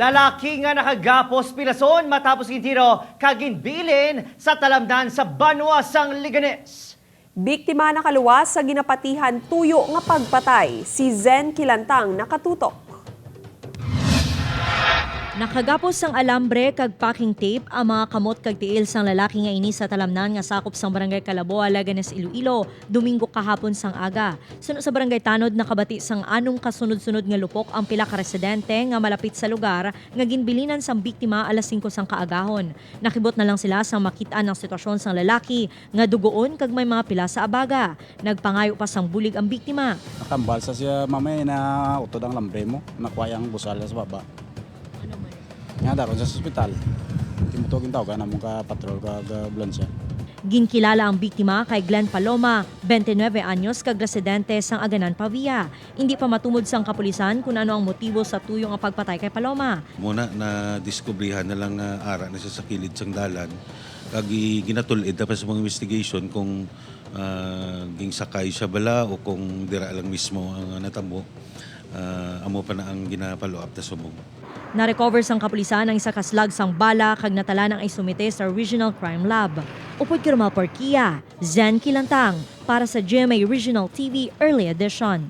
Lalaki nga nakagapos pilason matapos gitiro kaginbilin sa talamnan sa Banwa sang Liganes. Biktima nakaluwas sa ginapatihan tuyo nga pagpatay, si Zen Kilantang nakatutok. Nakagapos sang alambre kag packing tape ang mga kamot kag tiil sang lalaki nga ini sa talamnan nga sakop sang barangay Calaboa, Liganes, Iloilo, Domingo kahapon sang aga. Sunod sa barangay Tanod nakabati sang anong kasunod-sunod nga lupok ang pila ka residente nga malapit sa lugar nga ginbilinan sang biktima alas 5 sang kaagahon. Nakibot na lang sila sang makita ng sitwasyon sang lalaki nga dugoon kag may mga pila sa abaga. Nagpangayo pa sang bulig ang biktima. Nakambal sa siya mamay na utod ang lambre mo, nakuha yung busal sa baba. Nga daron sa ospital. Timutogin tao ka na mong ka-patrol ka-ambulansya. Ginkilala ang biktima kay Glenn Paloma, 29 anyos, kag residente sang Aganan, Pavia. Hindi pa matumod sang kapulisan kung ano ang motibo sa tuyong ang pagpatay kay Paloma. Muna na diskubrihan na lang nga ara na siya sa kilid sang dalan. Kag ginatulid pa sa mga investigation kung ginsakay siya bala o kung dira lang mismo ang natamo. Amo pa na ang ginapalo up ta sumog. Na-recover sang kapulisan ang isa kaslag sang bala kag natala ng isumite sa Regional Crime Lab. Upod Kirmal Porquia, Zen Kilantang para sa GMA Regional TV Early Edition.